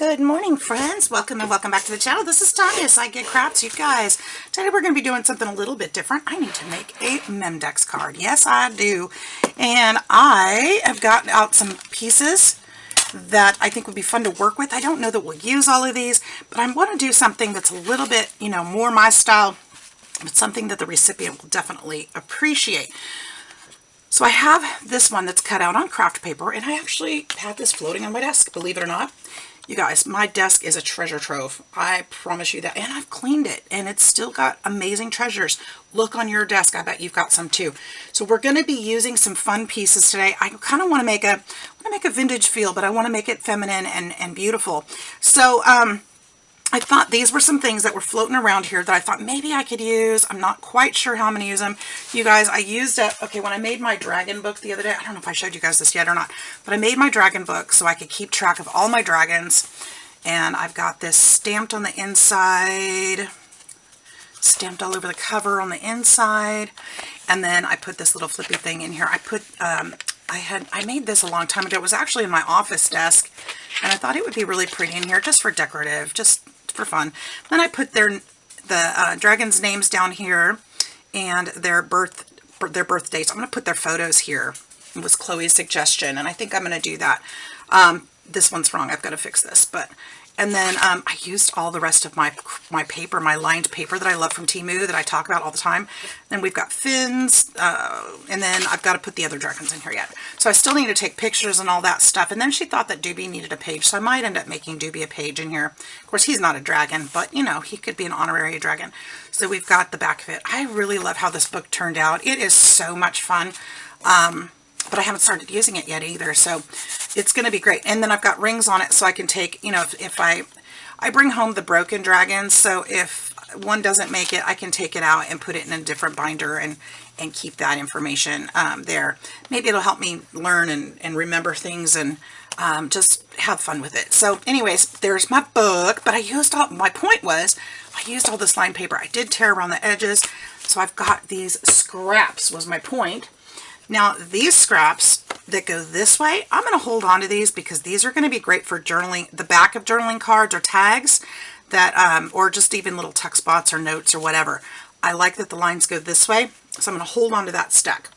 Good morning, friends. Welcome and welcome back to the channel. This is Tanya, Sidegigcrafts. You guys, today we're going to be doing something a little bit different. I need to make a Memdex card. Yes, I do. And I have gotten out some pieces that I think would be fun to work with. I don't know that we'll use all of these, but I want to do something that's a little bit, more my style, but something that the recipient will definitely appreciate. So I have this one that's cut out on craft paper, and I actually had this floating on my desk, believe it or not. You guys, my desk is a treasure trove. I promise you that. And I've cleaned it, and it's still got amazing treasures. Look on your desk. I bet you've got some too. So we're going to be using some fun pieces today. I kind of want to make a vintage feel, but I want to make it feminine and beautiful. So I thought these were some things that were floating around here that I thought maybe I could use. I'm not quite sure how I'm going to use them. You guys, I used okay, when I made my dragon book the other day, I don't know if I showed you guys this yet or not, but I made my dragon book so I could keep track of all my dragons. And I've got this stamped on the inside, stamped all over the cover on the inside. And then I put this little flippy thing in here. I made this a long time ago. It was actually in my office desk, and I thought it would be really pretty in here just for decorative, just for fun. Then I put the dragons' names down here and their birth dates. I'm going to put their photos here. It was Chloe's suggestion, and I think I'm going to do that. This one's wrong. I've got to fix this, and then I used all the rest of my paper, my lined paper that I love from Temu that I talk about all the time. Then we've got fins, and then I've got to put the other dragons in here yet. So I still need to take pictures and all that stuff. And then she thought that Doobie needed a page, so I might end up making Doobie a page in here. Of course, he's not a dragon, but he could be an honorary dragon. So we've got the back of it. I really love how this book turned out. It is so much fun. But I haven't started using it yet either, so it's going to be great. And then I've got rings on it, so I can take, if I bring home the broken dragons, so if one doesn't make it, I can take it out and put it in a different binder and keep that information there. Maybe it'll help me learn and remember things and just have fun with it. So anyways, there's my book, but my point was, I used all this lined paper. I did tear around the edges, so I've got these scraps was my point. Now, these scraps that go this way, I'm going to hold on to these because these are going to be great for journaling, the back of journaling cards or tags that, or just even little tuck spots or notes or whatever. I like that the lines go this way, so I'm going to hold on to that stack.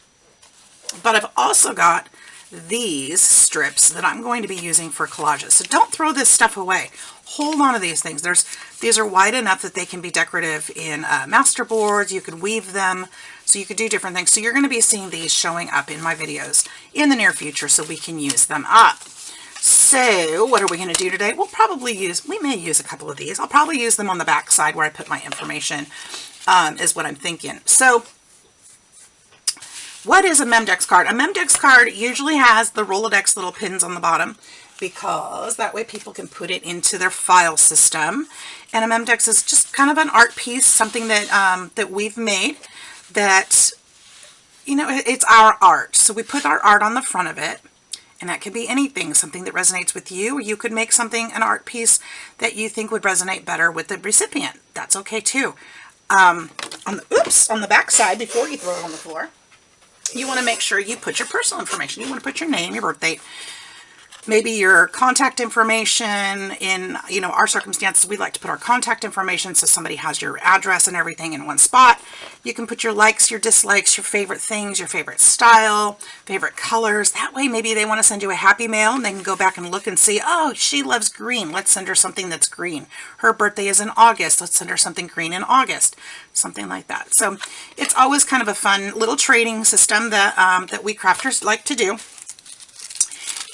But I've also got these strips that I'm going to be using for collages. So don't throw this stuff away. Hold on to these things. These are wide enough that they can be decorative in master boards. You could weave them, so you could do different things. So you're going to be seeing these showing up in my videos in the near future so we can use them up. So what are we going to do today? We may use a couple of these. I'll probably use them on the back side where I put my information, is what I'm thinking. So what is a Memdex card? A Memdex card usually has the Rolodex little pins on the bottom because that way people can put it into their file system. And a Memdex is just kind of an art piece, something that that we've made that, it's our art. So we put our art on the front of it, and that could be anything, something that resonates with you. Or you could make something, an art piece that you think would resonate better with the recipient. That's okay too. On the back side, before you throw it on the floor, you want to make sure you put your personal information. You want to put your name, your birth date, maybe your contact information. In, our circumstances, we like to put our contact information so somebody has your address and everything in one spot. You can put your likes, your dislikes, your favorite things, your favorite style, favorite colors. That way, maybe they want to send you a happy mail and they can go back and look and see, oh, she loves green. Let's send her something that's green. Her birthday is in August. Let's send her something green in August. Something like that. So it's always kind of a fun little trading system that, that we crafters like to do.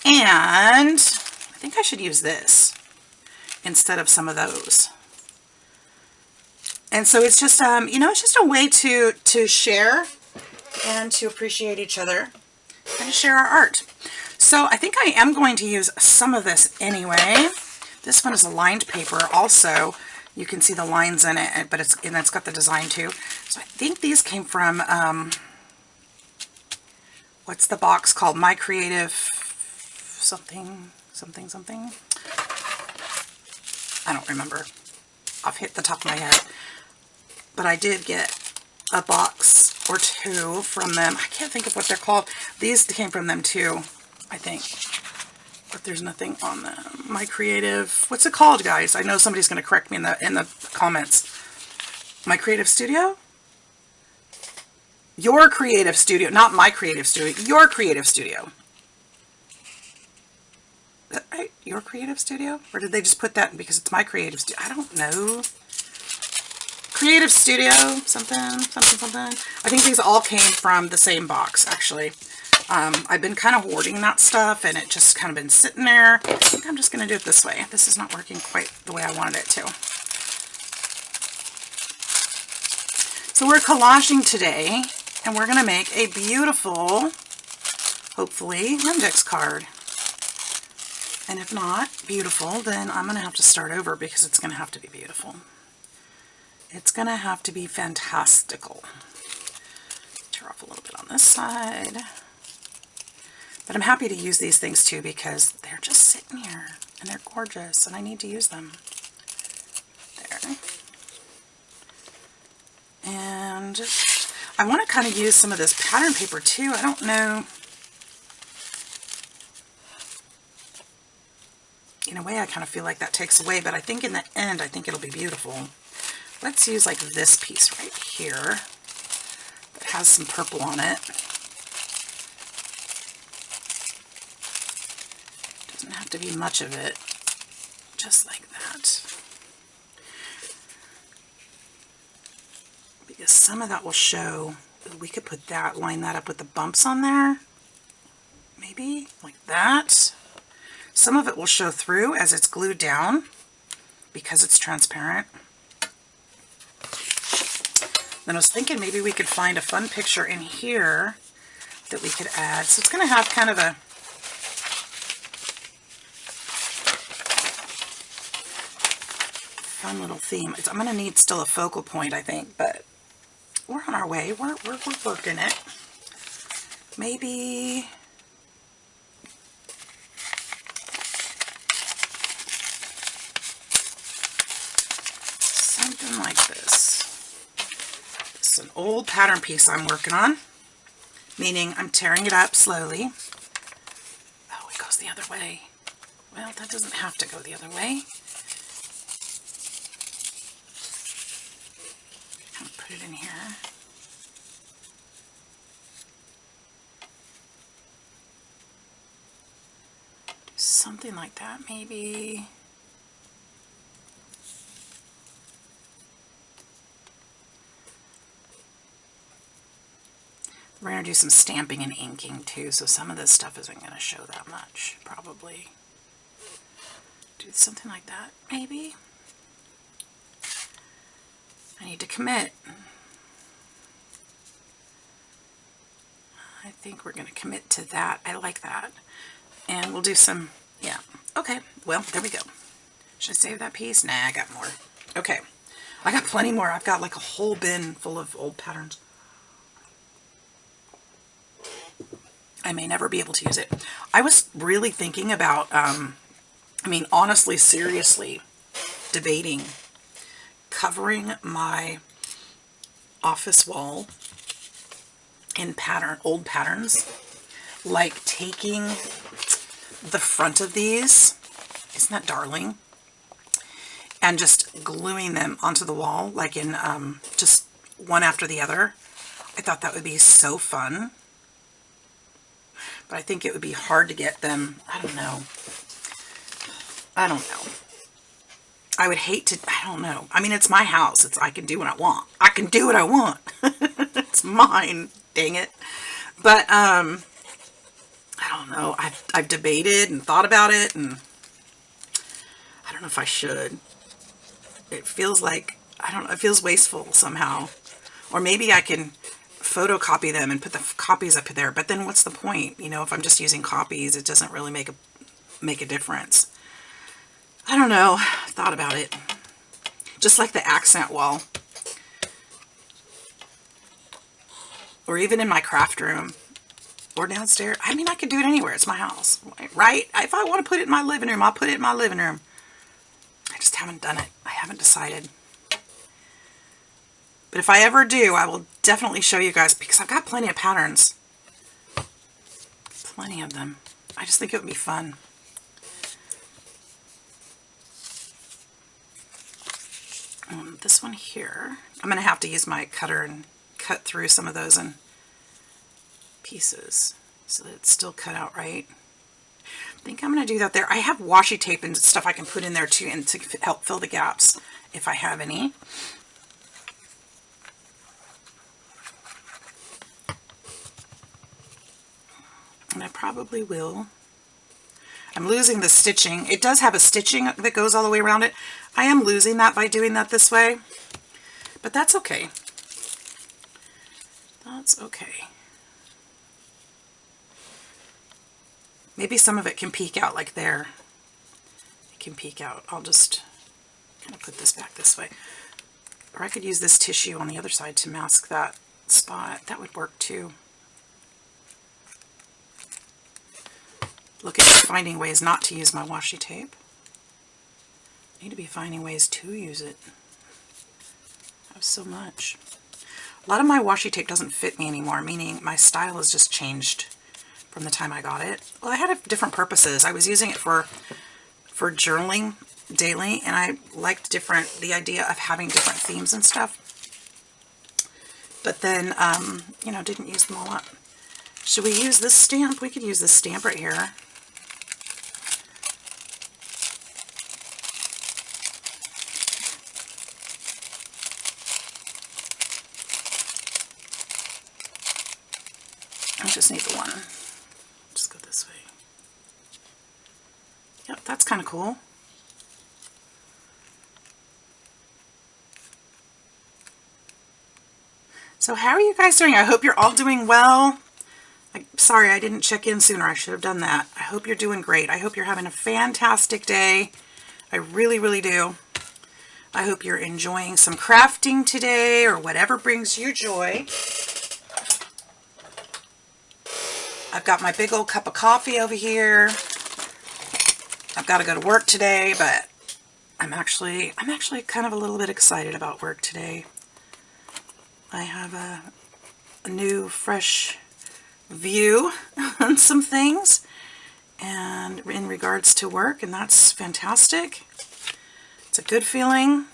And I think I should use this instead of some of those. And so it's just, it's just a way to share and to appreciate each other and to share our art. So I think I am going to use some of this anyway. This one is a lined paper also. You can see the lines in it, but it's got the design too. So I think these came from, what's the box called? My Creative something. I don't remember off the top of my head. But I did get a box or two from them. I can't think of what they're called. These came from them too, I think. but there's nothing on them. My Creative, what's it called, guys? I know somebody's going to correct me in the comments. My Creative Studio? Your Creative Studio, not My Creative Studio. Your Creative Studio. Is that right? Your Creative Studio? Or did they just put that because it's My Creative Studio? I don't know. Creative Studio, something. I think these all came from the same box, actually. I've been kind of hoarding that stuff, and it just kind of been sitting there. I think I'm just going to do it this way. This is not working quite the way I wanted it to. So we're collaging today, and we're going to make a beautiful, hopefully, Remdex card. And if not beautiful, then I'm going to have to start over because it's going to have to be beautiful. It's going to have to be fantastical. Tear off a little bit on this side. But I'm happy to use these things too because they're just sitting here and they're gorgeous and I need to use them. There. And I want to kind of use some of this pattern paper too. I don't know. In a way, I kind of feel like that takes away, but I think in the end, I think it'll be beautiful. Let's use like this piece right here that has some purple on it. Doesn't have to be much of it, just like that. Because some of that will show, we could put that, line that up with the bumps on there. Maybe like that. Some of it will show through as it's glued down because it's transparent. Then I was thinking maybe we could find a fun picture in here that we could add. So it's going to have kind of a fun little theme. I'm going to need still a focal point, I think, but we're on our way. We're working it. Maybe something like this. It's an old pattern piece I'm working on, meaning I'm tearing it up slowly. Oh, it goes the other way. Well, that doesn't have to go the other way. I'll put it in here. Do something like that, maybe. We're going to do some stamping and inking too, so some of this stuff isn't going to show that much, probably. Do something like that, maybe. I need to commit. I think we're going to commit to that. I like that. And we'll do some, yeah. Okay, well, there we go. Should I save that piece? Nah, I got more. Okay, I got plenty more. I've got like a whole bin full of old patterns. I may never be able to use it. I was really thinking about, honestly, seriously debating covering my office wall in old patterns, like taking the front of these, isn't that darling, and just gluing them onto the wall, like in just one after the other. I thought that would be so fun. But I think it would be hard to get them. I don't know. I would hate to, I don't know. I mean, it's my house. I can do what I want. I can do what I want. It's mine. Dang it. But, I don't know. I've debated and thought about it, and I don't know if I should. It feels like, I don't know, it feels wasteful somehow. Or maybe I can photocopy them and put the copies up there, but then what's the point? You know, if I'm just using copies, it doesn't really make a difference. I don't know. I thought about it. Just like the accent wall. Or even in my craft room. Or downstairs. I mean, I could do it anywhere. It's my house. Right? If I want to put it in my living room, I'll put it in my living room. I just haven't done it. I haven't decided. But if I ever do, I will definitely show you guys because I've got plenty of patterns. Plenty of them. I just think it would be fun. this one here, I'm going to have to use my cutter and cut through some of those in pieces so that it's still cut out right. I think I'm going to do that there. I have washi tape and stuff I can put in there too, and to help fill the gaps if I have any. And I probably will. I'm losing the stitching. It does have a stitching that goes all the way around it. I am losing that by doing that this way, but that's okay. That's okay. Maybe some of it can peek out like there. It can peek out. I'll just kind of put this back this way. Or I could use this tissue on the other side to mask that spot. That would work too. Look at finding ways not to use my washi tape. I need to be finding ways to use it. I have so much. A lot of my washi tape doesn't fit me anymore, meaning my style has just changed from the time I got it. Well, I had different purposes. I was using it for journaling daily, and I liked the idea of having different themes and stuff. But then, you know, didn't use them all up. Should we use this stamp? We could use this stamp right here. I just need the one. Just go this way. Yep, that's kind of cool. So how are you guys doing? I hope you're all doing well. Sorry I didn't check in sooner. I should have done that. I hope you're doing great. I hope you're having a fantastic day. I really, really do. I hope you're enjoying some crafting today or whatever brings you joy. I've got my big old cup of coffee over here. I've got to go to work today, but I'm actually kind of a little bit excited about work today. I have a new, fresh view on some things and in regards to work, and that's fantastic. It's a good feeling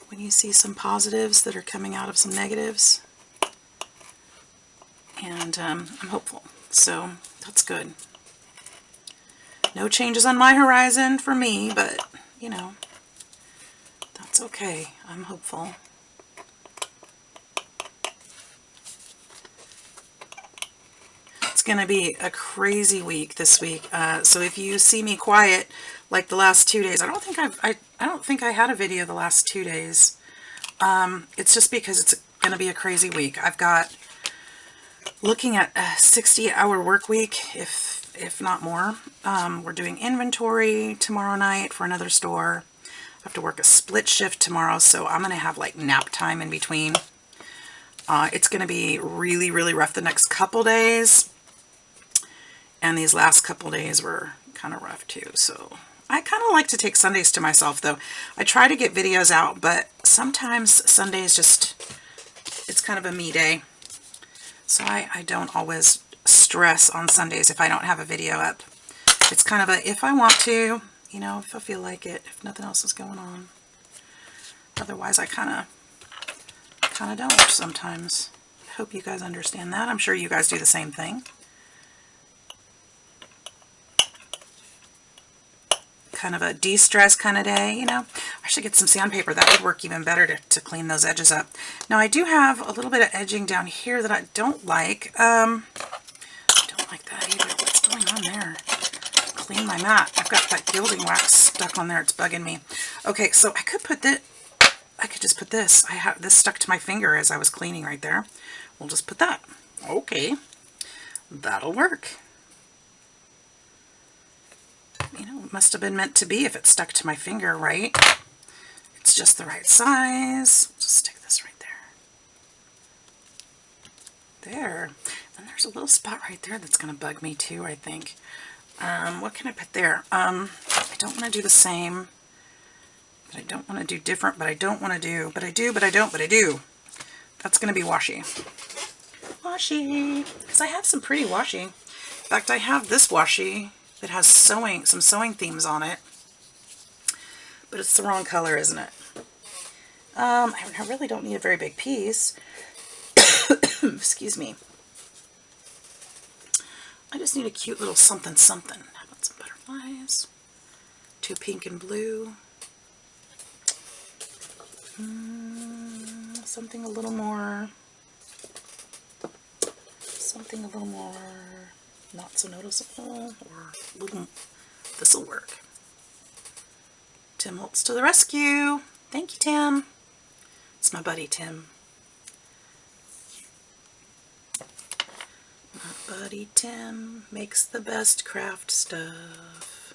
when you see some positives that are coming out of some negatives. And I'm hopeful, so that's good. No changes on my horizon for me, but, you know, that's okay. I'm hopeful. It's going to be a crazy week this week, so if you see me quiet like the last 2 days, I don't think I had a video the last 2 days. It's just because it's going to be a crazy week. I've got looking at a 60-hour work week, if not more. We're doing inventory tomorrow night for another store. I have to work a split shift tomorrow, so I'm going to have like nap time in between. It's going to be really, really rough the next couple days. And these last couple days were kind of rough too. So I kind of like to take Sundays to myself though. I try to get videos out, but sometimes Sundays it's kind of a me day. So I don't always stress on Sundays if I don't have a video up. It's kind of a, if I want to, you know, if I feel like it, if nothing else is going on. Otherwise, I kind of don't sometimes. I hope you guys understand that. I'm sure you guys do the same thing. Kind of a de-stress kind of day, you know. I should get some sandpaper. That would work even better to clean those edges up. Now I do have a little bit of edging down here that I don't like. I don't like that either. What's going on there? Clean my mat. I've got that gilding wax stuck on there. It's bugging me. Okay, so I could put this. I could just put this. I have this stuck to my finger as I was cleaning right there. We'll just put that. Okay, that'll work. You know, it must have been meant to be if it stuck to my finger, right? It's just the right size. Just stick this right there. There. And there's a little spot right there that's going to bug me too, I think. What can I put there? I don't want to do the same. But I don't want to do different, but I don't want to do. But I do, but I don't, but I do. That's going to be washi. Washi. Because I have some pretty washi. In fact, I have this washi that has some sewing themes on it. But it's the wrong color, isn't it? I really don't need a very big piece. Excuse me. I just need a cute little something something. How about some butterflies? 2 pink and blue. Something a little more not so noticeable, or a little, this'll work. Tim Holtz to the rescue. Thank you, Tim. It's my buddy, Tim. My buddy Tim makes the best craft stuff.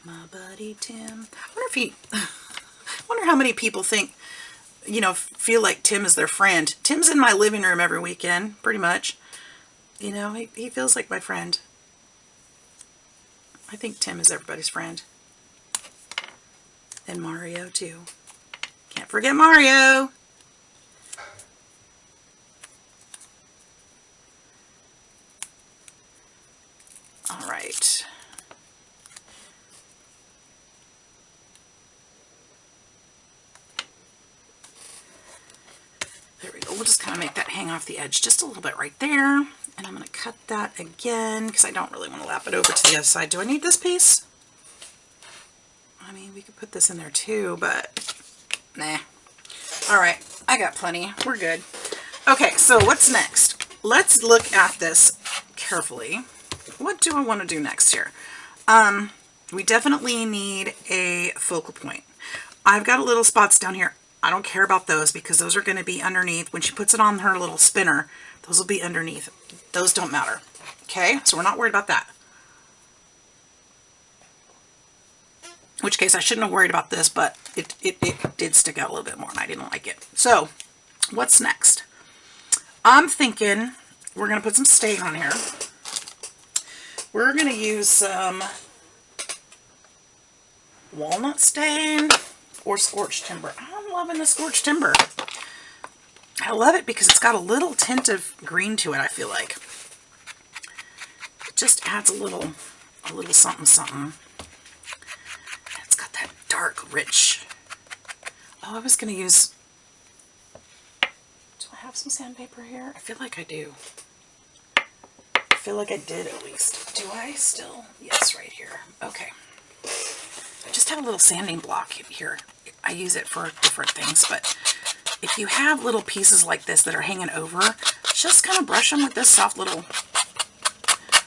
My buddy Tim. I wonder how many people think, you know, feel like Tim is their friend. Tim's in my living room every weekend, pretty much. You know, he feels like my friend. I think Tim is everybody's friend. And Mario, too. Can't forget Mario. All right. There we go. We'll just kind of make that hang off the edge just a little bit right there. And I'm going to cut that again because I don't really want to lap it over to the other side. Do I need this piece? I mean, we could put this in there too, but nah. All right, I got plenty. We're good. Okay, so what's next? Let's look at this carefully. What do I want to do next here? We definitely need a focal point. I've got little spots down here. I don't care about those because those are going to be underneath. When she puts it on her little spinner, those will be underneath. Those don't matter. Okay, so we're not worried about that. In which case I shouldn't have worried about this, but it did stick out a little bit more and I didn't like it. So what's next? I'm thinking we're going to put some stain on here. We're going to use some walnut stain or scorched timber. I'm loving the scorched timber. I love it because it's got a little tint of green to it, I feel like. It just adds a little something something. It's got that dark, rich. Oh, I was going to use... Do I have some sandpaper here? I feel like I do. I feel like I did at least. Do I still? Yes, right here. Okay. I just have a little sanding block here. I use it for different things, but if you have little pieces like this that are hanging over, just kind of brush them with this soft little,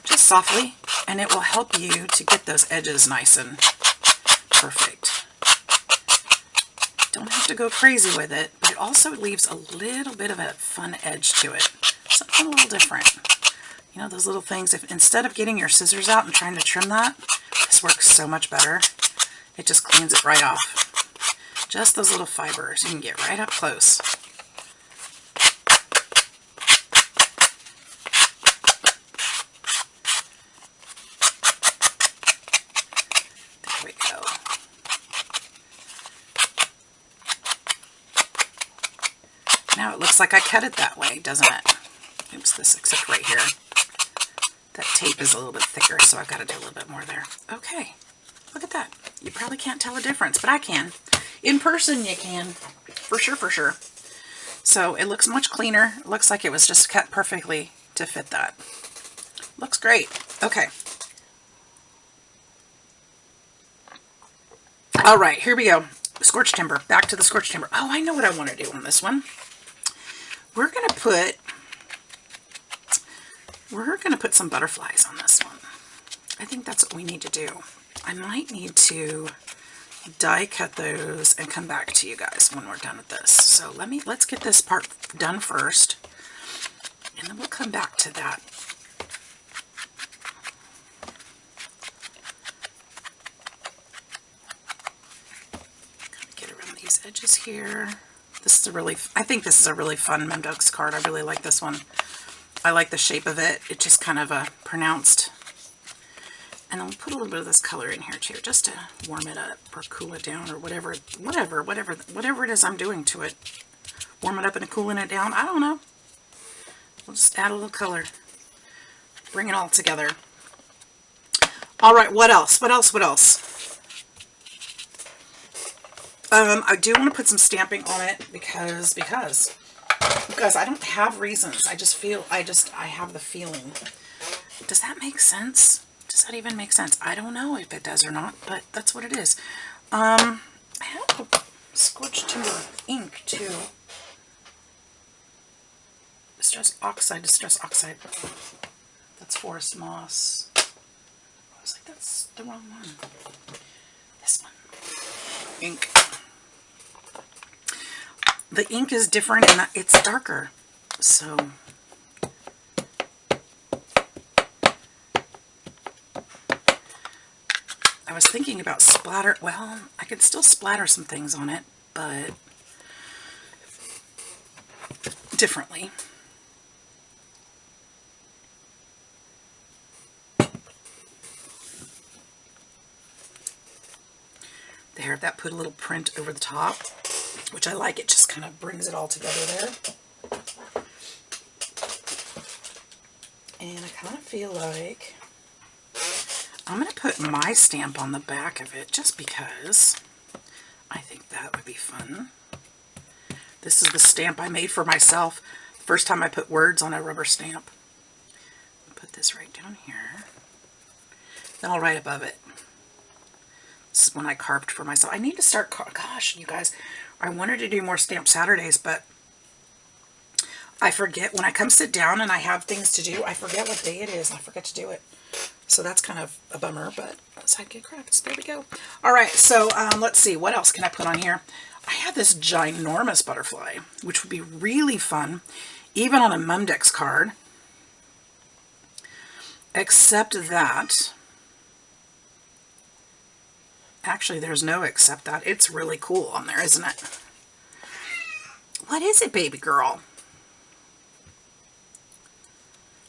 just softly, and it will help you to get those edges nice and perfect. Don't have to go crazy with it, but it also leaves a little bit of a fun edge to it. Something a little different. You know, those little things, if instead of getting your scissors out and trying to trim that, this works so much better. It just cleans it right off. Just those little fibers. You can get right up close. There we go. Now it looks like I cut it that way, doesn't it? Oops, this except right here. That tape is a little bit thicker, so I've got to do a little bit more there. Okay, look at that. You probably can't tell a difference, but I can. In person, you can. For sure, for sure. So it looks much cleaner. It looks like it was just cut perfectly to fit that. Looks great. Okay. All right, here we go. Scorched timber. Back to the scorched timber. Oh, I know what I want to do on this one. We're going to put some butterflies on this one. I think that's what we need to do. I might need to die cut those and come back to you guys when we're done with this. So let's get this part done first, and then we'll come back to that. Kind of get around these edges here. This is I think this is a really fun Memdex card. I really like this one. I like the shape of it. It's just kind of a pronounced. And I'll put a little bit of this color in here too, just to warm it up or cool it down or whatever it is I'm doing to it. Warm it up and cooling it down. I don't know. We'll just add a little color. Bring it all together. All right, what else? What else? What else? I do want to put some stamping on it because I don't have reasons. I have the feeling. Does that make sense? Does that even make sense? I don't know if it does or not, but that's what it is. I have Scorched Timber ink too. Distress Oxide. That's Forest Moss. I was like, that's the wrong one. This one. Ink. The ink is different and it's darker. So I was thinking about splatter. Well, I could still splatter some things on it, but differently. There, that put a little print over the top, which I like. It just kind of brings it all together there. And I kind of feel like I'm going to put my stamp on the back of it just because I think that would be fun. This is the stamp I made for myself the first time I put words on a rubber stamp. I'll put this right down here. Then I'll write above it. This is when I carved for myself. I need to start, gosh, you guys, I wanted to do more Stamp Saturdays, but I forget. When I come sit down and I have things to do, I forget what day it is. I forget to do it. So that's kind of a bummer, but Sidegigcrafts, there we go. All right, so let's see. What else can I put on here? I have this ginormous butterfly, which would be really fun, even on a Mumdex card. Except that, actually, there's no except that. It's really cool on there, isn't it? What is it, baby girl?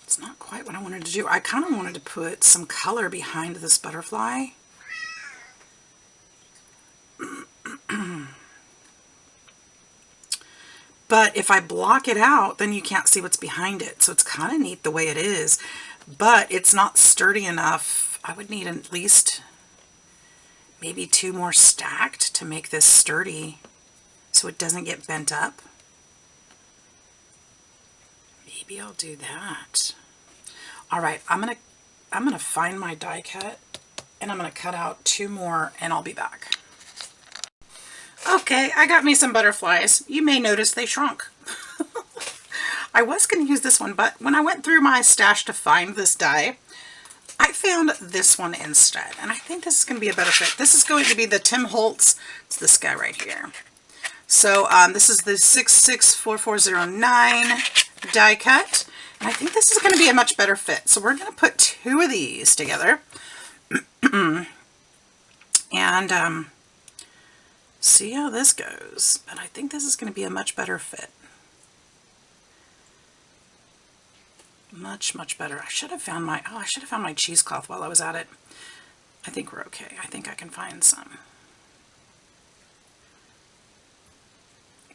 It's not quite what I wanted to do. I kind of wanted to put some color behind this butterfly. But if I block it out, then you can't see what's behind it. So it's kind of neat the way it is. But it's not sturdy enough. I would need at least maybe 2 more stacked to make this sturdy so it doesn't get bent up. Maybe I'll do that. All right, I'm gonna find my die cut and I'm gonna cut out 2 more and I'll be back. Okay, I got me some butterflies. You may notice they shrunk. I was going to use this one, but when I went through my stash to find this die, I found this one instead. And I think this is going to be a better fit. This is going to be the Tim Holtz. It's this guy right here. So this is the 664409 die cut. And I think this is going to be a much better fit. So we're going to put 2 of these together. And see how this goes. But I think this is going to be a much better fit. Much, much better. I should have found my cheesecloth while I was at it. I think we're okay. I think I can find some.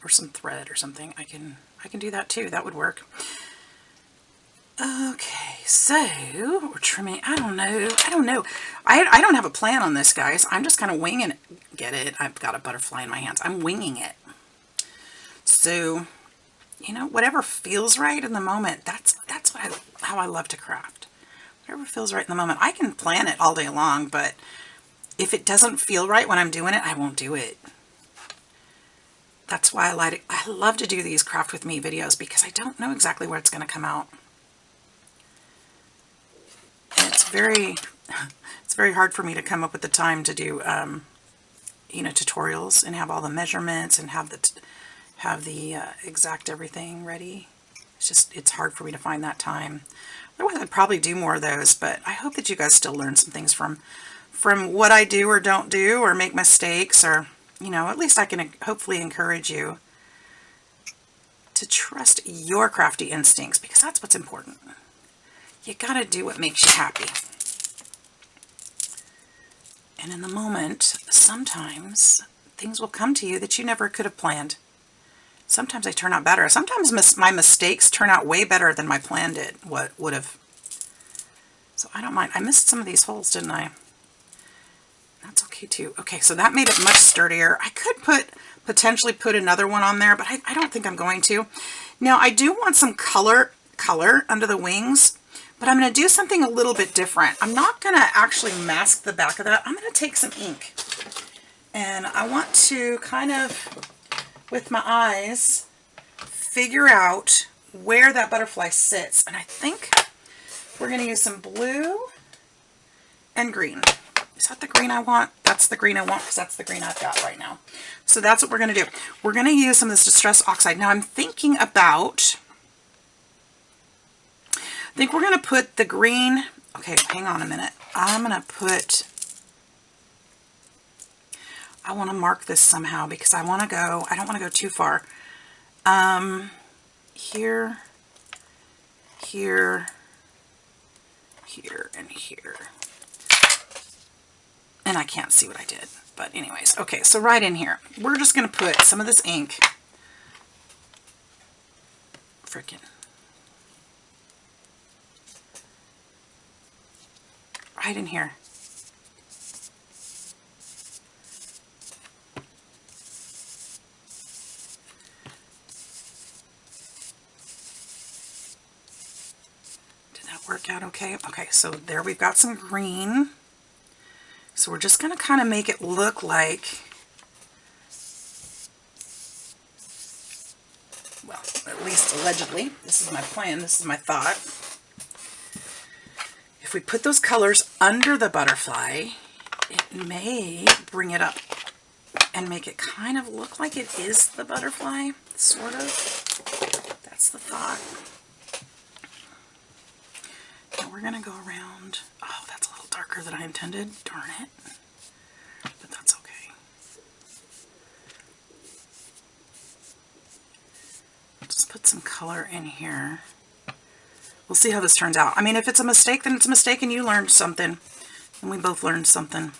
Or some thread or something. I can do that too. That would work. Okay, so we're trimming. I don't know. I don't have a plan on this, guys. I'm just kind of winging it. Get it? I've got a butterfly in my hands. I'm winging it. So, you know, whatever feels right in the moment, that's how I love to craft. Whatever feels right in the moment. I can plan it all day long, but if it doesn't feel right when I'm doing it, I won't do it. That's why I love to do these craft with me videos, because I don't know exactly where it's going to come out. And it's very hard for me to come up with the time to do, you know, tutorials and have all the measurements and have the exact everything ready. It's hard for me to find that time. Otherwise, I'd probably do more of those, but I hope that you guys still learn some things from what I do or don't do, or make mistakes, or, you know, at least I can hopefully encourage you to trust your crafty instincts, because that's what's important. You gotta do what makes you happy. And in the moment, sometimes things will come to you that you never could have planned. Sometimes they turn out better. Sometimes my mistakes turn out way better than my plan would have. So I don't mind. I missed some of these holes, didn't I? That's okay. okay too. Okay, so that made it much sturdier. I could potentially put another one on there, but I don't think I'm going to. Now I do want some color under the wings, but I'm going to do something a little bit different. I'm not going to actually mask the back of that. I'm going to take some ink, and I want to kind of, with my eyes, figure out where that butterfly sits. And I think we're going to use some blue and green. Is that the green I want? That's the green I want, because that's the green I've got right now. So that's what we're going to do. We're going to use some of this Distress Oxide. Now I'm thinking about, I think we're going to put the green, okay, hang on a minute. I'm going to put, I want to mark this somehow because I want to go, I don't want to go too far. Here, here, here, and here. And I can't see what I did, but anyways, okay, so right in here, we're just going to put some of this ink, right in here. Did that work out okay? Okay, so there we've got some green. So we're just going to kind of make it look like, well, at least allegedly, this is my plan, this is my thought. If we put those colors under the butterfly, it may bring it up and make it kind of look like it is the butterfly, sort of. That's the thought. Now we're going to go around. Oh, that's a little darker than I intended. Darn it. But that's okay. Just put some color in here. We'll see how this turns out. I mean, if it's a mistake, then it's a mistake and you learned something. And we both learned something.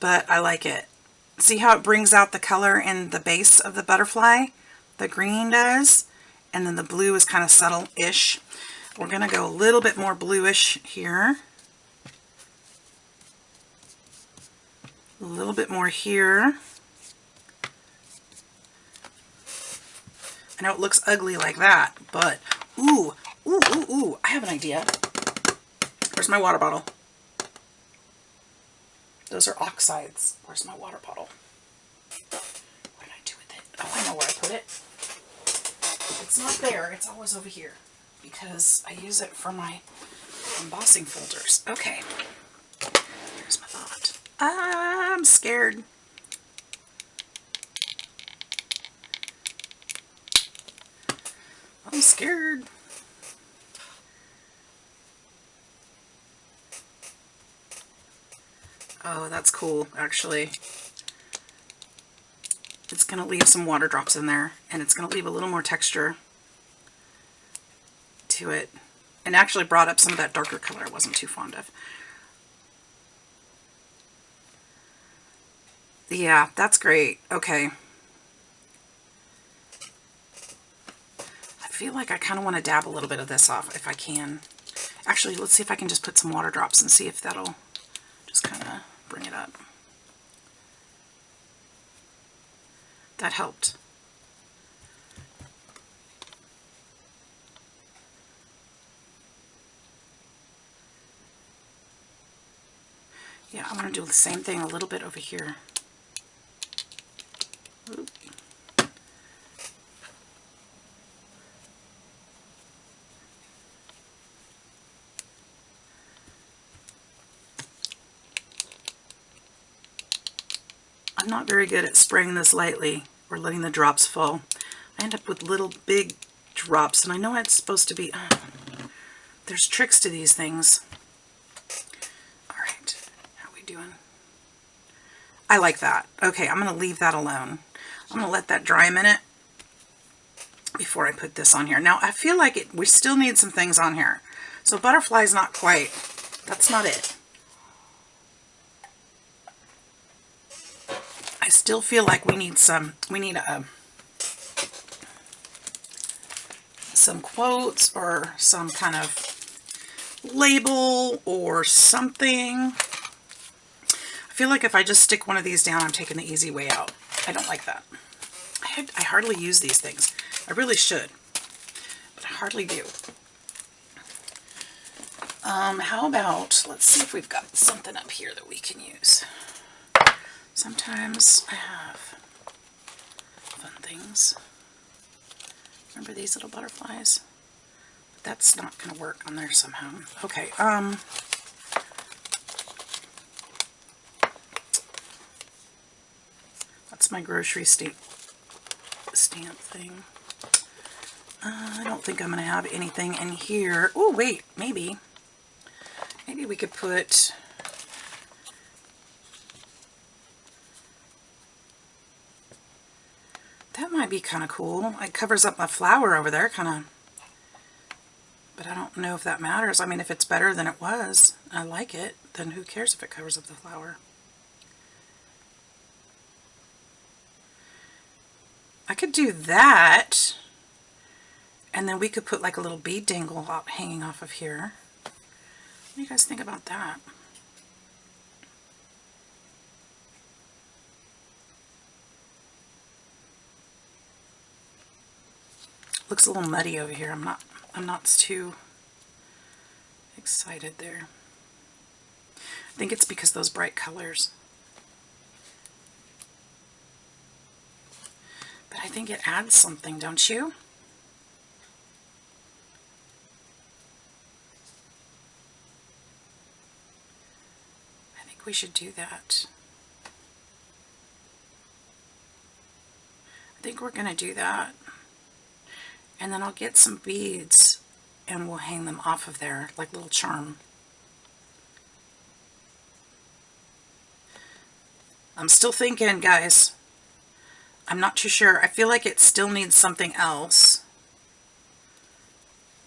But I like it. See how it brings out the color in the base of the butterfly? The green does. And then the blue is kind of subtle-ish. We're going to go a little bit more bluish here. A little bit more here. I know it looks ugly like that, but ooh, ooh, ooh, ooh, I have an idea. Where's my water bottle? Those are oxides. Where's my water bottle? What did I do with it? Oh, I know where I put it. It's not there. It's always over here because I use it for my embossing folders. Okay. Here's my thought. I'm scared. I'm scared. Oh, that's cool, actually. It's going to leave some water drops in there, and it's going to leave a little more texture to it. And actually brought up some of that darker color I wasn't too fond of. Yeah, that's great. Okay. I feel like I kind of want to dab a little bit of this off if I can. Actually, let's see if I can just put some water drops and see if that'll just kind of bring it up. That helped. Yeah, I'm going to do the same thing a little bit over here. Oop. I'm not very good at spraying this lightly or letting the drops fall. I end up with little big drops, and I know it's supposed to be, there's tricks to these things. All right, how are we doing? I like that. Okay, I'm going to leave that alone. I'm going to let that dry a minute before I put this on here. Now, I feel like we still need some things on here. So butterfly's not quite, that's not it. I still feel like we need some quotes or some kind of label or something. I feel like if I just stick one of these down, I'm taking the easy way out. I don't like that. I hardly use these things. I really should, but I hardly do. How about, let's see if we've got something up here that we can use. Sometimes I have fun things. Remember these little butterflies? But that's not going to work on there somehow. Okay, that's my grocery stamp thing. I don't think I'm going to have anything in here. Oh, wait, maybe. Maybe we could put... That might be kind of cool. It covers up my flower over there, kind of. But I don't know if that matters. I mean, if it's better than it was, I like it, then who cares if it covers up the flower? I could do that, and then we could put like a little bead dangle hanging off of here. What do you guys think about that? Looks a little muddy over here. I'm not too excited there. I think it's because those bright colors. But I think it adds something, don't you? I think we should do that. I think we're going to do that. And then I'll get some beads and we'll hang them off of there like little charm. I'm still thinking, guys. I'm not too sure. I feel like it still needs something else.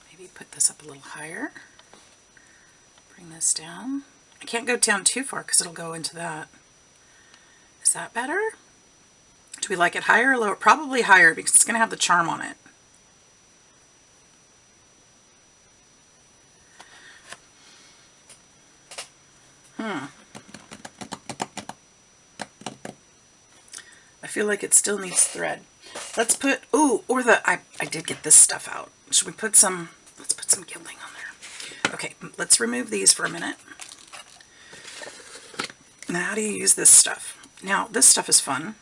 Maybe put this up a little higher. Bring this down. I can't go down too far because it'll go into that. Is that better? Do we like it higher or lower? Probably higher because it's going to have the charm on it. I feel like it still needs thread. Let's put, ooh, or I did get this stuff out. Should we put some, let's put some gilding on there. Okay, let's remove these for a minute. Now, how do you use this stuff? Now, this stuff is fun.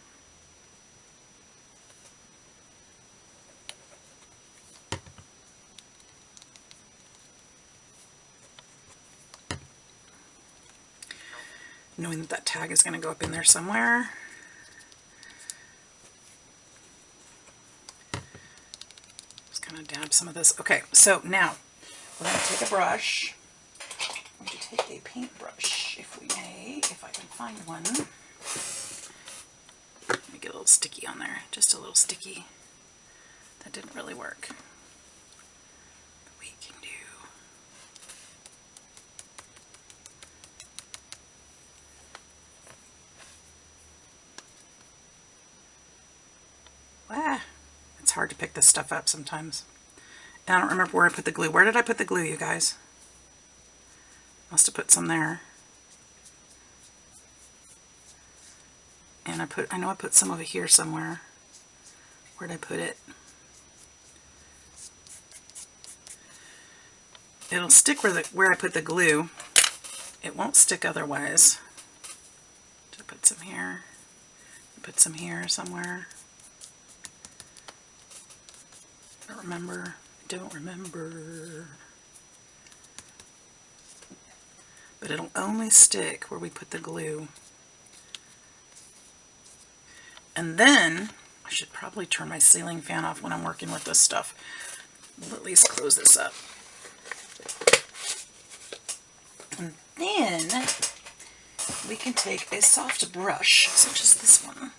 Knowing that that tag is going to go up in there somewhere. Dab some of this. Okay, so now we're going to take a brush. I'm going to take a paintbrush, if we may, if I can find one. Let me get a little sticky on there, just a little sticky. That didn't really work. But we can do. It's hard to pick this stuff up sometimes. And I don't remember where I put the glue. Where did I put the glue, you guys? Must have put some there. And I know I put some over here somewhere. Where'd I put it? It'll stick where I put the glue. It won't stick otherwise. Just put some here. Put some here somewhere. Don't remember. But it'll only stick where we put the glue. And then, I should probably turn my ceiling fan off when I'm working with this stuff. We'll at least close this up. And then, we can take a soft brush, such as this one.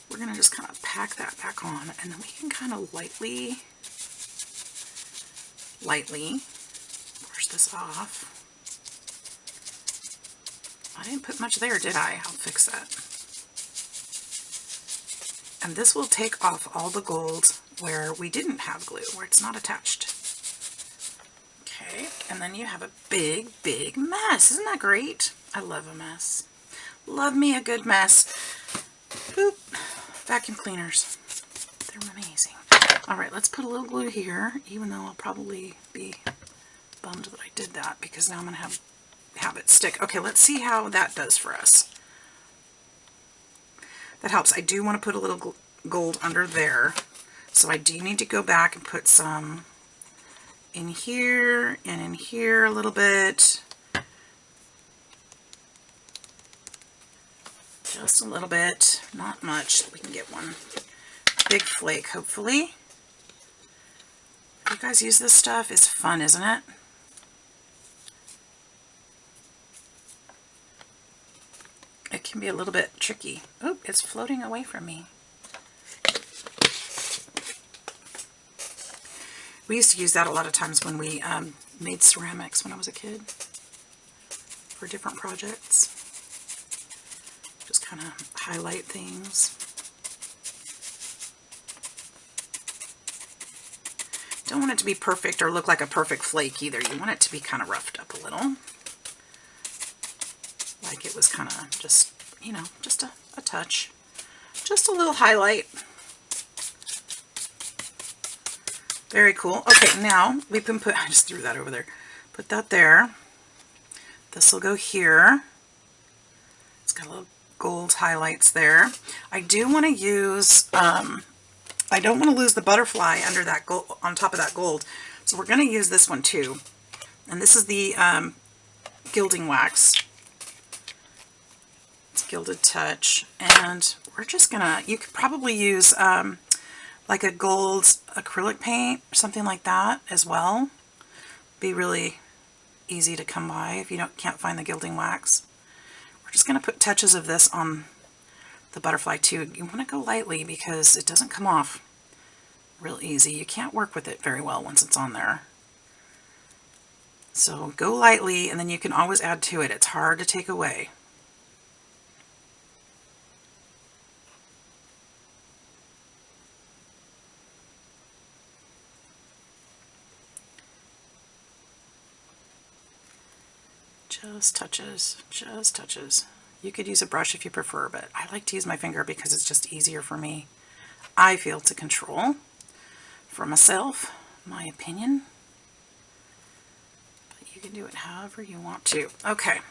We're going to just kind of pack that back on, and then we can kind of lightly brush this off. I didn't put much there, did I? I'll fix that. And this will take off all the gold where we didn't have glue, where it's not attached. Okay. And then you have a big, big mess. Isn't that great? I love a mess. Love me a good mess. Boop. Vacuum cleaners. They're amazing. All right, let's put a little glue here, even though I'll probably be bummed that I did that because now I'm going to have it stick. Okay, let's see how that does for us. That helps. I do want to put a little gold under there. So I do need to go back and put some in here and in here a little bit. Just a little bit, not much. We can get one big flake, hopefully. You guys use this stuff? It's fun, isn't it? It can be a little bit tricky. Oh, it's floating away from me. We used to use that a lot of times when we made ceramics when I was a kid for different projects. Just kind of highlight things. Don't want it to be perfect or look like a perfect flake either. You want it to be kind of roughed up a little. Like it was kind of just, you know, just a touch. Just a little highlight. Very cool. Okay, now we can put, I just threw that over there. Put that there. This will go here. It's got a little gold highlights there. I do want to use, I don't want to lose the butterfly under that gold, on top of that gold. So we're going to use this one too. And this is the gilding wax. It's Gilded Touch. And we're just going to, you could probably use like a gold acrylic paint or something like that as well. Be really easy to come by if you can't find the gilding wax. We're just going to put touches of this on the butterfly too. You want to go lightly because it doesn't come off real easy. You can't work with it very well once it's on there. So go lightly and then you can always add to it. It's hard to take away. Just touches, just touches. You could use a brush if you prefer, but I like to use my finger because it's just easier for me, I feel, to control. For myself, my opinion. But you can do it however you want to. Okay.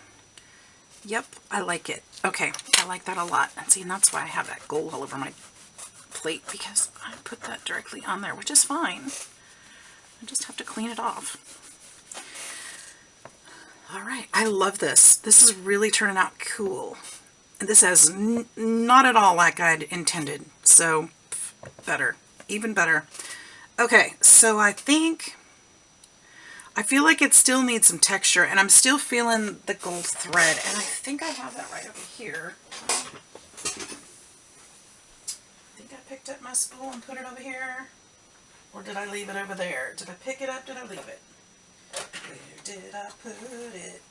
Yep, I like it. Okay, I like that a lot. And see, and that's why I have that gold all over my plate, because I put that directly on there, which is fine. I just have to clean it off. All right, I love this. This is really turning out cool. And this is not at all like I'd intended. So, better. Even better. Okay, so I feel like it still needs some texture, and I'm still feeling the gold thread. And I think I have that right over here. I think I picked up my spool and put it over here. Or did I leave it over there? Did I pick it up? Did I leave it? Where did I put it?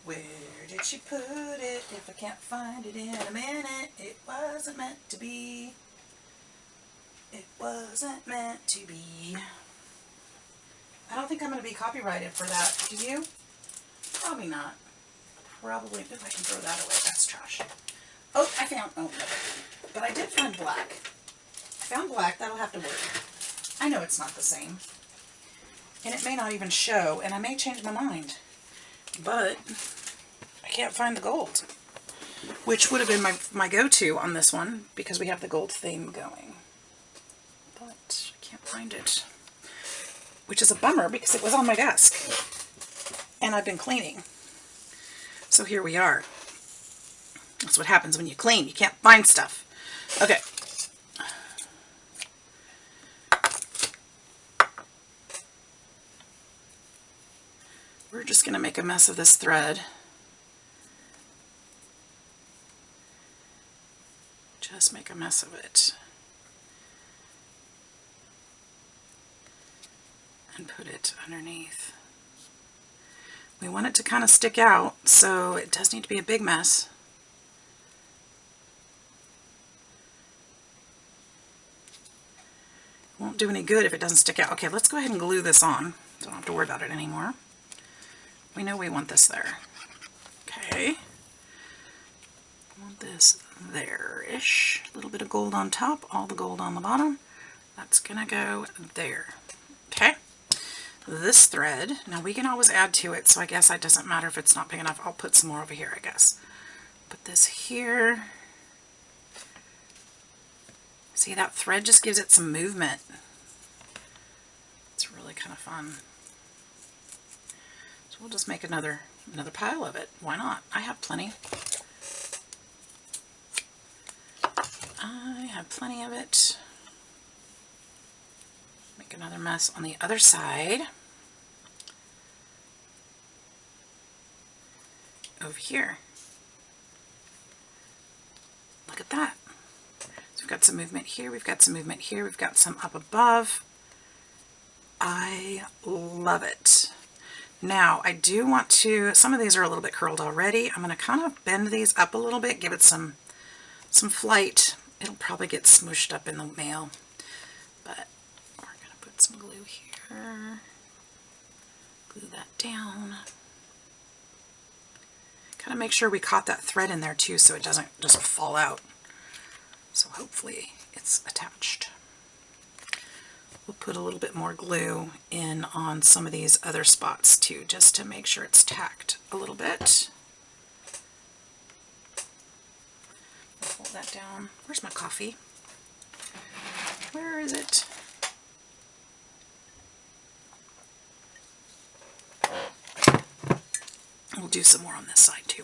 Where did she put it? If I can't find it in a minute, it wasn't meant to be. It wasn't meant to be. I don't think I'm going to be copyrighted for that. Do you? Probably not. Probably. If I can throw that away, that's trash. Oh, I found, oh, no. But I did find black. I found black. That'll have to work. I know it's not the same. And it may not even show, and I may change my mind. But I can't find the gold, which would have been my go-to on this one because we have the gold theme going. But I can't find it, which is a bummer because it was on my desk and I've been cleaning. So here we are. That's what happens when you clean. You can't find stuff. Okay. We're just going to make a mess of this thread. Just make a mess of it. And put it underneath. We want it to kind of stick out, so it does need to be a big mess. It won't do any good if it doesn't stick out. Okay, let's go ahead and glue this on. Don't have to worry about it anymore. We know we want this there. Okay. I want this there-ish. A little bit of gold on top, all the gold on the bottom. That's gonna go there. Okay. This thread, now we can always add to it, so I guess it doesn't matter if it's not big enough. I'll put some more over here, I guess. Put this here. See, that thread just gives it some movement. It's really kind of fun. So we'll just make another pile of it. Why not? I have plenty. I have plenty of it. Make another mess on the other side. Over here. Look at that. So we've got some movement here, we've got some movement here, we've got some up above. I love it. Now I do want to, some of these are a little bit curled already. I'm going to kind of bend these up a little bit, give it some flight. It'll probably get smooshed up in the mail. But we're going to put some glue here. Glue that down. Kind of make sure we caught that thread in there too so it doesn't just fall out. So hopefully it's attached. We'll put a little bit more glue in on some of these other spots too, just to make sure it's tacked a little bit. Hold that down. Where's my coffee? Where is it? We'll do some more on this side too.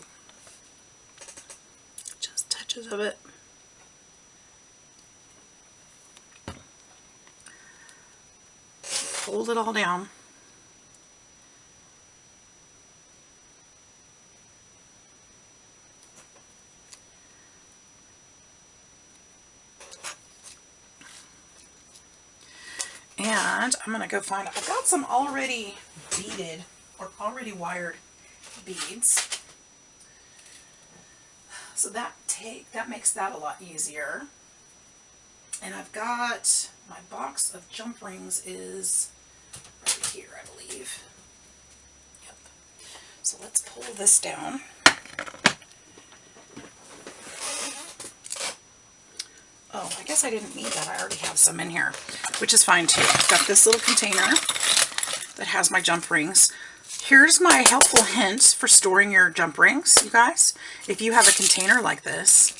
Just touches of it. Hold it all down. And I'm going to go find, I've got some already beaded or already wired beads. So that makes that a lot easier. And I've got my box of jump rings is right here, I believe. Yep. So let's pull this down. Oh, I guess I didn't need that. I already have some in here, which is fine too. I've got this little container that has my jump rings. Here's my helpful hint for storing your jump rings, you guys. If you have a container like this,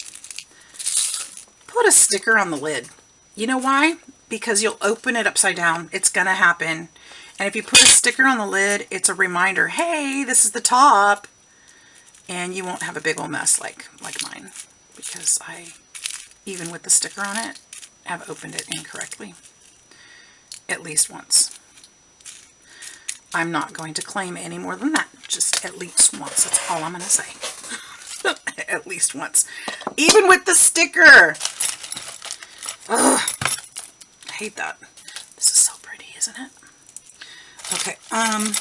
put a sticker on the lid. You know why? Because you'll open it upside down. It's going to happen. And if you put a sticker on the lid, it's a reminder, hey, this is the top. And you won't have a big old mess like mine. Because I, even with the sticker on it, have opened it incorrectly. At least once. I'm not going to claim any more than that. Just at least once. That's all I'm going to say. At least once. Even with the sticker. Ugh. I hate that. This is so pretty, isn't it? Okay. I've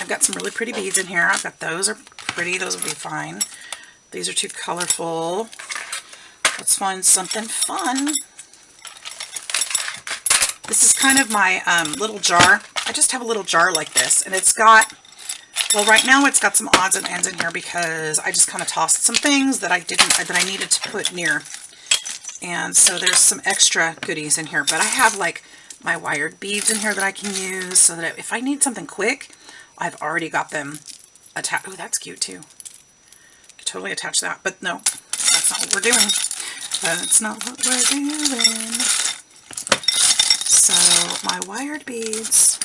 got some really pretty beads in here. I've got those are pretty. Those will be fine. These are too colorful. Let's find something fun. This is kind of my little jar. I just have a little jar like this, and it's got, well, right now it's got some odds and ends in here because I just kind of tossed some things that I needed to put near, and so there's some extra goodies in here. But I have like my wired beads in here that I can use so that if I need something quick, I've already got them attached. Oh, that's cute too. I could totally attach that, but no, that's not what we're doing. That's not what we're doing. So my wired beads,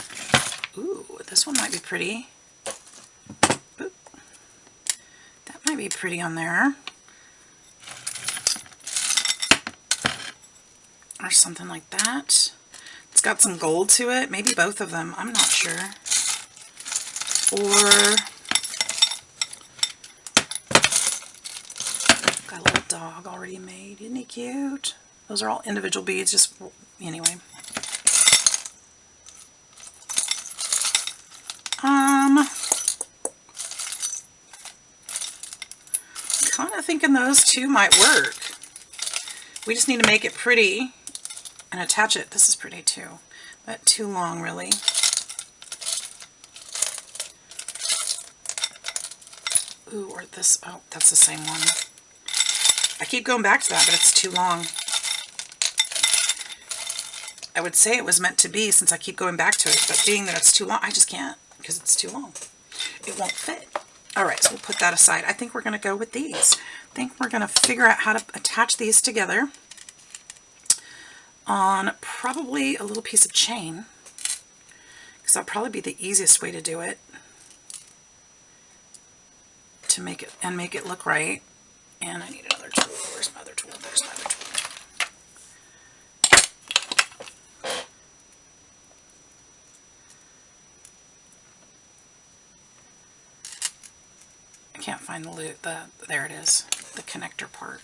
ooh, this one might be pretty. Ooh, that might be pretty on there. Or something like that. It's got some gold to it, maybe both of them, I'm not sure. Or, got a little dog already made, isn't he cute? Those are all individual beads, just, anyway. Kind of thinking those two might work. We just need to make it pretty and attach it. This is pretty too. but too long really. Ooh, or this, oh, that's the same one. I keep going back to that, but it's too long. I would say it was meant to be since I keep going back to it, but being that it's too long, I just can't because it's too long. It won't fit. All right, so we'll put that aside. I think we're going to go with these. I think we're going to figure out how to attach these together on probably a little piece of chain, because that'll probably be the easiest way to do it, to make it look right. And I need another tool. Where's my other tool? There's my other tool. I can't find the loop. There it is, the connector part.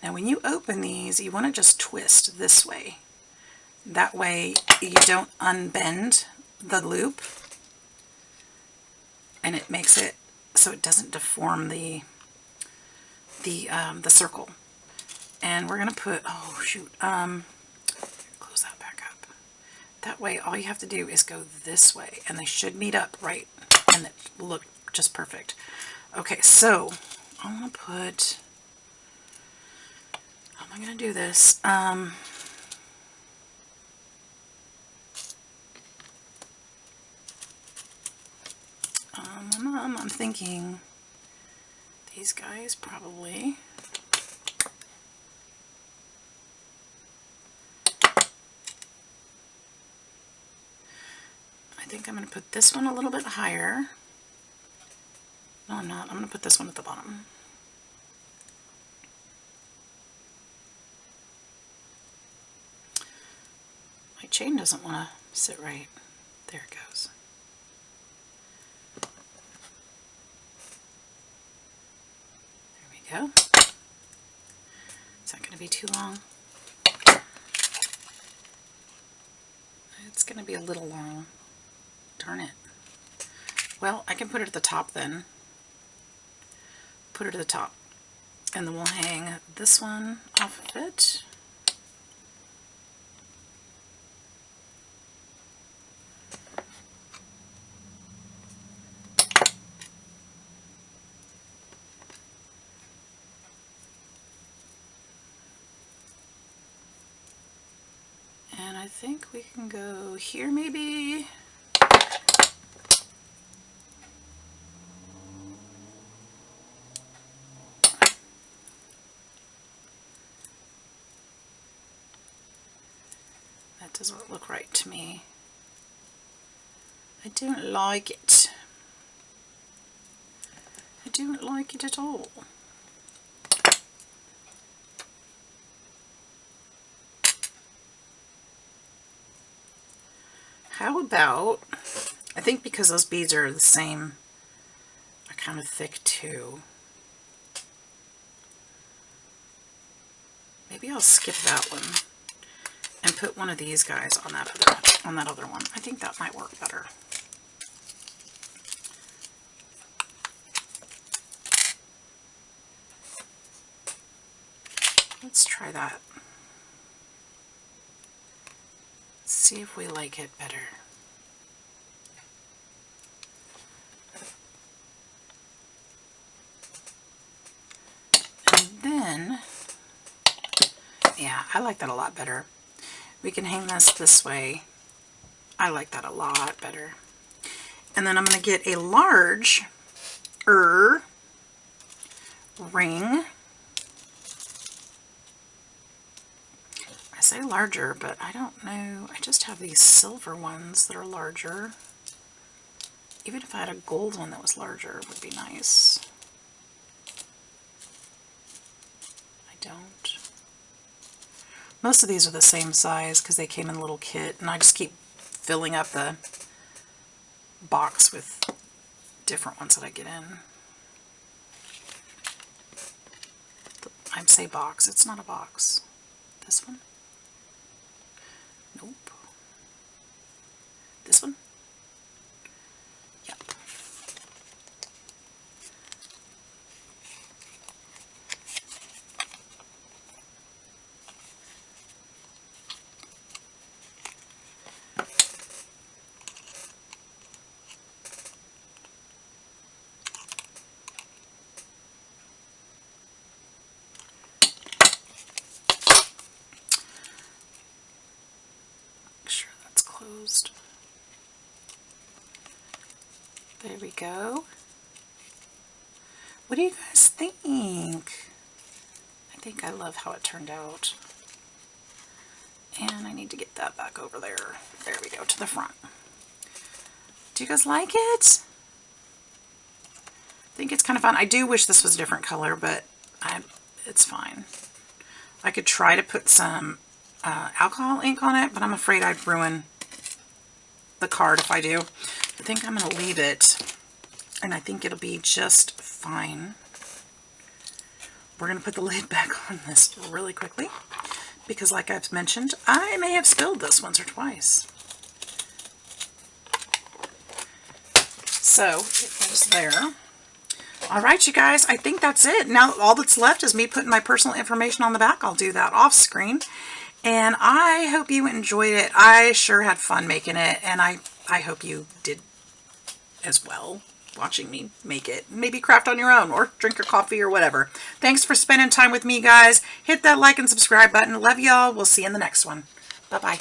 Now when you open these, you want to just twist this way. That way you don't unbend the loop, and it makes it so it doesn't deform the circle. And we're going to put, oh shoot, close that back up. That way all you have to do is go this way, and they should meet up right, and it will look just perfect. Okay, so I'm going to put, how am I going to do this? I'm thinking these guys probably. I think I'm going to put this one a little bit higher. No, I'm not. I'm going to put this one at the bottom. My chain doesn't want to sit right. There it goes. There we go. Is that going to be too long? It's going to be a little long. Darn it. Well, I can put it at the top then. Put it at the top. And then we'll hang this one off of it. And I think we can go here maybe. That doesn't look right to me. I don't like it. I don't like it at all. How about, I think because those beads are the same, are kind of thick too. Maybe I'll skip that one and put one of these guys on that other one. I think that might work better. Let's try that. Let's see if we like it better. And then, yeah, I like that a lot better. We can hang this way. I like that a lot better. And then I'm going to get a large ring. I say larger, but I don't know. I just have these silver ones that are larger. Even if I had a gold one that was larger, it would be nice. I don't. Most of these are the same size because they came in a little kit, and I just keep filling up the box with different ones that I get in. I say box, it's not a box. This one? Nope. This one? Yep. There we go. What do you guys think? I think I love how it turned out. And I need to get that back over there. There we go, to the front. Do you guys like it? I think it's kind of fun. I do wish this was a different color, but it's fine. I could try to put some alcohol ink on it, but I'm afraid I'd ruin the card if I do. I think I'm going to leave it, and I think it'll be just fine. We're going to put the lid back on this really quickly, because like I've mentioned, I may have spilled this once or twice. So it goes there. All right, you guys, I think that's it. Now all that's left is me putting my personal information on the back. I'll do that off screen. And I hope you enjoyed it. I sure had fun making it, and I hope you did as well, watching me make it. Maybe craft on your own or drink your coffee or whatever. Thanks for spending time with me, guys. Hit that like and subscribe button. Love y'all. We'll see you in the next one. Bye-bye.